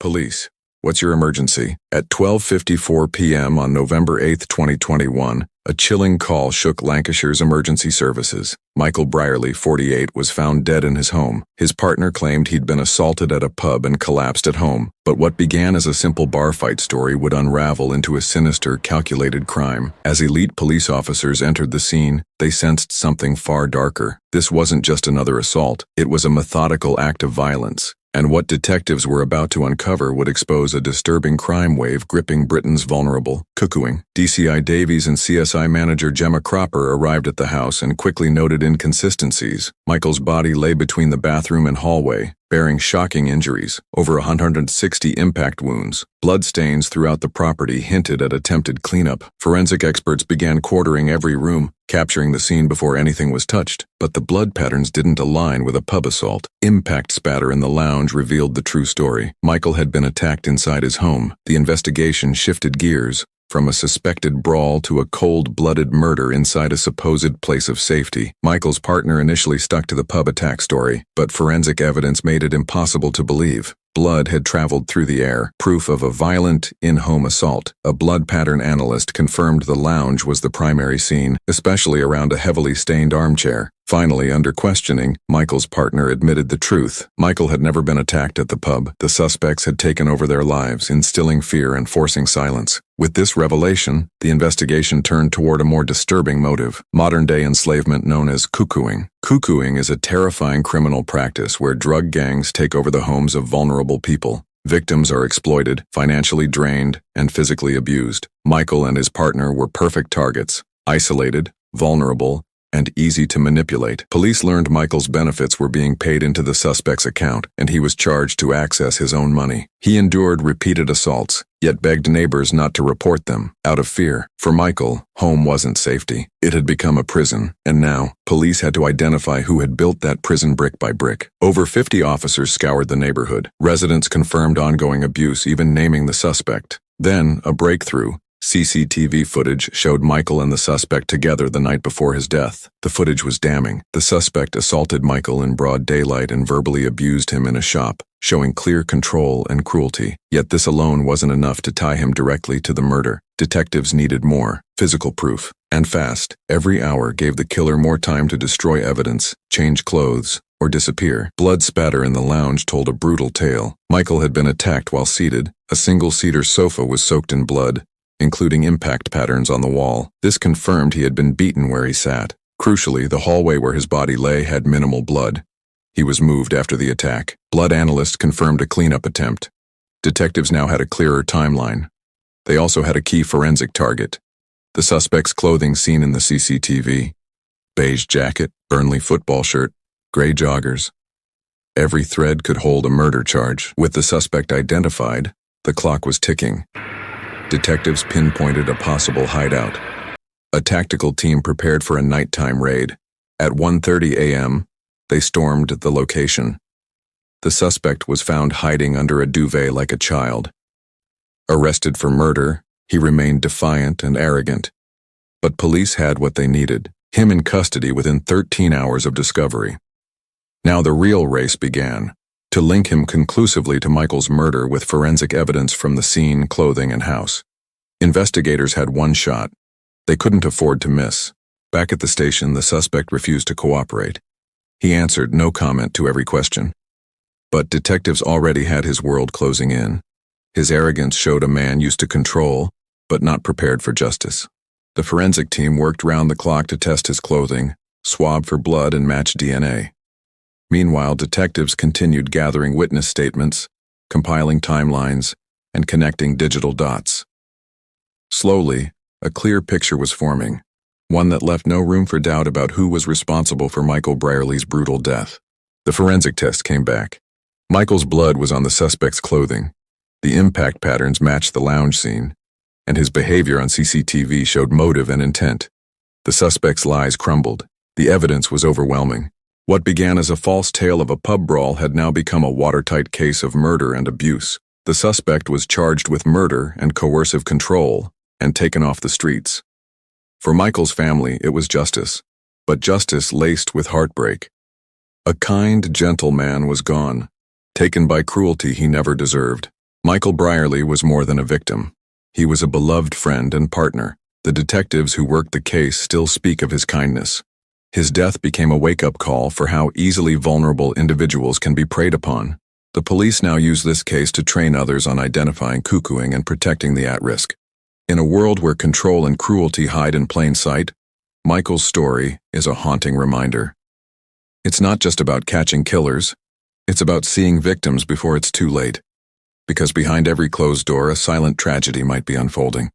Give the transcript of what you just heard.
Police. What's your emergency? At 12:54 p.m. on November 8, 2021, a chilling call shook Lancashire's emergency services. Michael Brierley, 48, was found dead in his home. His partner claimed he'd been assaulted at a pub and collapsed at home. But what began as a simple bar fight story would unravel into a sinister, calculated crime. As elite police officers entered the scene, they sensed something far darker. This wasn't just another assault. It was a methodical act of violence. And what detectives were about to uncover would expose a disturbing crime wave gripping Britain's vulnerable. Cuckooing. DCI Davies and CSI manager Gemma Cropper arrived at the house and quickly noted inconsistencies. Michael's body lay between the bathroom and hallway, bearing shocking injuries, over 160 impact wounds. Bloodstains throughout the property hinted at attempted cleanup. Forensic experts began quartering every room, capturing the scene before anything was touched. But the blood patterns didn't align with a pub assault. Impact spatter in the lounge revealed the true story. Michael had been attacked inside his home. The investigation shifted gears, from a suspected brawl to a cold-blooded murder inside a supposed place of safety. Michael's partner initially stuck to the pub attack story, but forensic evidence made it impossible to believe. Blood had traveled through the air, proof of a violent, in-home assault. A blood pattern analyst confirmed the lounge was the primary scene, especially around a heavily stained armchair. Finally, under questioning, Michael's partner admitted the truth. Michael had never been attacked at the pub. The suspects had taken over their lives, instilling fear and forcing silence. With this revelation, the investigation turned toward a more disturbing motive: modern-day enslavement known as cuckooing. Cuckooing is a terrifying criminal practice where drug gangs take over the homes of vulnerable people. Victims are exploited, financially drained, and physically abused. Michael and his partner were perfect targets: isolated, vulnerable, and easy to manipulate. Police learned Michael's benefits were being paid into the suspect's account, and he was charged to access his own money. He endured repeated assaults, yet begged neighbors not to report them, out of fear. For Michael, home wasn't safety. It had become a prison, and now, police had to identify who had built that prison brick by brick. Over 50 officers scoured the neighborhood. Residents confirmed ongoing abuse, even naming the suspect. Then, a breakthrough. CCTV footage showed Michael and the suspect together the night before his death. The footage was damning. The suspect assaulted Michael in broad daylight and verbally abused him in a shop, showing clear control and cruelty. Yet this alone wasn't enough to tie him directly to the murder. Detectives needed more: physical proof. And fast. Every hour gave the killer more time to destroy evidence, change clothes, or disappear. Blood spatter in the lounge told a brutal tale. Michael had been attacked while seated. A single-seater sofa was soaked in blood, including impact patterns on the wall. This confirmed he had been beaten where he sat. Crucially, the hallway where his body lay had minimal blood. He was moved after the attack. Blood analysts confirmed a cleanup attempt. Detectives now had a clearer timeline. They also had a key forensic target: the suspect's clothing seen in the CCTV. Beige jacket, Burnley football shirt, gray joggers. Every thread could hold a murder charge. With the suspect identified, the clock was ticking. Detectives pinpointed a possible hideout. A tactical team prepared for a nighttime raid. At 1:30 a.m., they stormed the location. The suspect was found hiding under a duvet like a child. Arrested for murder, he remained defiant and arrogant. But police had what they needed: him in custody within 13 hours of discovery. Now the real race began: to link him conclusively to Michael's murder with forensic evidence from the scene, clothing, and house. Investigators had one shot. They couldn't afford to miss. Back at the station, the suspect refused to cooperate. He answered no comment to every question. But detectives already had his world closing in. His arrogance showed a man used to control, but not prepared for justice. The forensic team worked round the clock to test his clothing, swab for blood, and match DNA. Meanwhile, detectives continued gathering witness statements, compiling timelines, and connecting digital dots. Slowly, a clear picture was forming, one that left no room for doubt about who was responsible for Michael Brierley's brutal death. The forensic test came back. Michael's blood was on the suspect's clothing. The impact patterns matched the lounge scene, and his behavior on CCTV showed motive and intent. The suspect's lies crumbled. The evidence was overwhelming. What began as a false tale of a pub brawl had now become a watertight case of murder and abuse. The suspect was charged with murder and coercive control and taken off the streets. For Michael's family, it was justice, but justice laced with heartbreak. A kind, gentle man was gone, taken by cruelty he never deserved. Michael Brierley was more than a victim. He was a beloved friend and partner. The detectives who worked the case still speak of his kindness. His death became a wake-up call for how easily vulnerable individuals can be preyed upon. The police now use this case to train others on identifying cuckooing and protecting the at-risk. In a world where control and cruelty hide in plain sight, Michael's story is a haunting reminder. It's not just about catching killers, it's about seeing victims before it's too late. Because behind every closed door, a silent tragedy might be unfolding.